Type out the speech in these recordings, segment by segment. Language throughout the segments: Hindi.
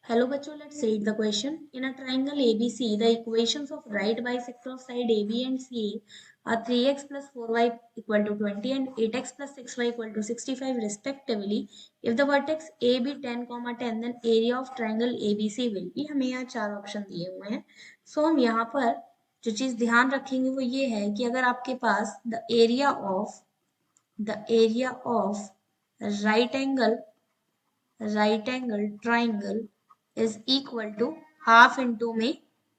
Hello bachcho, let's read the question. In a triangle ABC, the equations of right bisector of side AB and CA are 3x plus 4y equal to 20 and 8x plus 6y equal to 65 respectively. If the vertex A be 10, 10, then area of triangle ABC will be. हमें यहाँ चार ऑप्शन दिए हुए हैं. So हम यहाँ पर जो चीज ध्यान रखेंगे वो ये है कि अगर आपके पास the area of right angle triangle is equal to half into में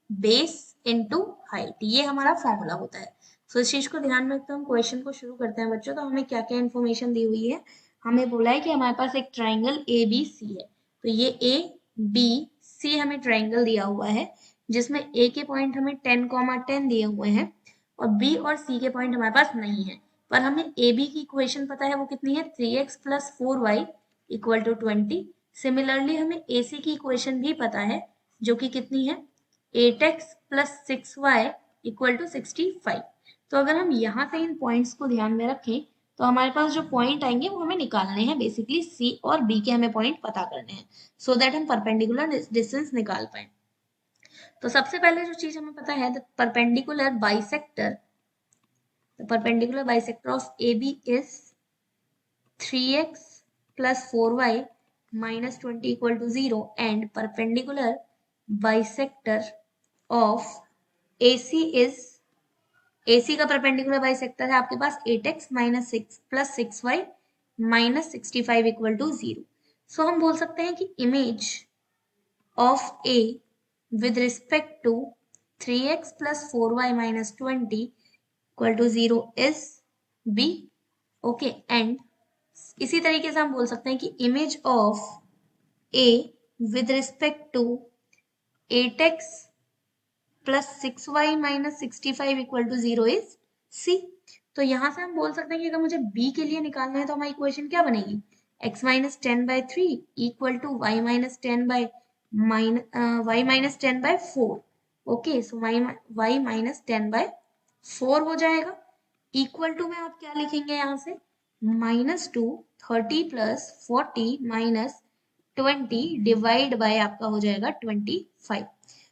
बेस इंटू हाइट, ये हमारा फॉर्मूला होता है. सो इस चीज को ध्यान में रखते हम क्वेश्चन को शुरू करते हैं बच्चों. तो हमें क्या क्या इन्फॉर्मेशन दी हुई है. हमें बोला है कि हमारे पास एक ट्राइंगल ए बी सी है. तो ये ए बी सी हमें ट्राइंगल दिया हुआ है जिसमें ए के पॉइंट हमें 10, 10 दिए हुए हैं और बी और सी के पॉइंट हमारे पास नहीं है. पर हमें ए बी की इक्वेशन पता है, वो कितनी है 3x plus 4y equal to 20. Similarly हमें AC की इक्वेशन भी पता है जो कि कितनी है 8x plus 6y equal to 65. तो अगर हम यहाँ से इन पॉइंट्स को ध्यान में रखें तो हमारे पास जो पॉइंट आएंगे वो हमें निकालने हैं. बेसिकली C और B के हमें पॉइंट पता करने हैं सो दैट हम परपेंडिकुलर डिस्टेंस निकाल पाए. तो सबसे पहले जो चीज हमें पता है perpendicular bisector of AB is 3x plus 4y minus 20 equal to 0 and perpendicular bisector of AC का परपेंडिकुलर बाइसेक्टर है आपके पास 8x minus 6 plus 6y minus 65 equal to 0. सो हम बोल सकते हैं कि image of A with respect to 3x plus 4y minus 20 equal to 0 is B. Okay, and इसी तरीके से हम बोल सकते हैं कि image of A with respect to 8x plus 6y minus 65 equal to 0 is C. तो यहां से हम बोल सकते हैं कि अगर मुझे B के लिए निकालना है तो हमारी इक्वेशन क्या बनेगी x minus 10/3 equal to y minus 10/4. Okay, so y minus 10/4 हो जाएगा. इक्वल टू में आप क्या लिखेंगे यहाँ से -2 30 प्लस 40 माइनस 20 डिवाइड बाय आपका हो जाएगा 25.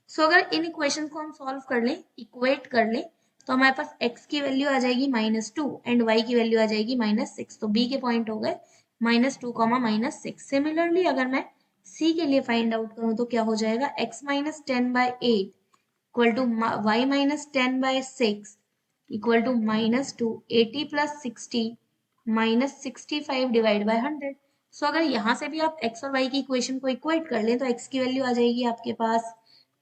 सो अगर इन इक्वेशन को हम सॉल्व कर लें, इक्वेट कर लें, तो हमारे पास x की वैल्यू आ जाएगी -2 एंड y की वैल्यू आ जाएगी -6. तो b के पॉइंट हो गए -2, -6. सिमिलरली अगर मैं c के लिए फाइंड आउट करूं तो क्या हो जाएगा x minus 10/8 equal to y minus 10/6 equal to -2 80 plus 60 minus 65 divide by 100. So अगर यहाँ से भी आप x और y की इक्वेशन को इक्वेट कर लें तो x की वैल्यू आ जाएगी आपके पास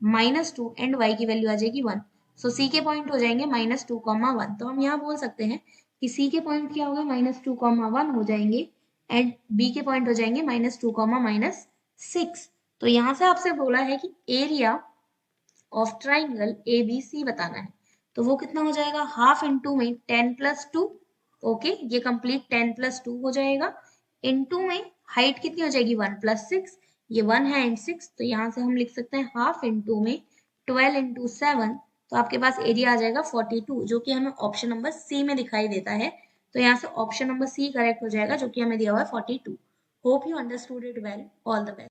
-2 एंड y की वैल्यू आ जाएगी 1. सो c के पॉइंट हो जाएंगे -2, 1. तो हम यहाँ बोल सकते हैं कि c के पॉइंट क्या होगा -2, 1 हो जाएंगे एंड b के पॉइंट हो जाएंगे -2, -6. तो यहाँ से आपसे बोला है कि एरिया ऑफ ट्राइंगल ABC बताना है. तो वो कितना हो जाएगा हाफ इंटू में 10 प्लस 2. ओके, ये कंप्लीट 10 प्लस 2 हो जाएगा. इंटू में हाइट कितनी हो जाएगी 1 प्लस 6, ये 1 है एंड 6. तो यहाँ से हम लिख सकते हैं हाफ इंटू में 12 इंटू 7. तो आपके पास एरिया आ जाएगा 42 जो कि हमें ऑप्शन नंबर सी में दिखाई देता है. तो यहाँ से ऑप्शन नंबर सी करेक्ट हो जाएगा जो कि हमें दिया हुआ है 42. Hope you understood it well. All the best.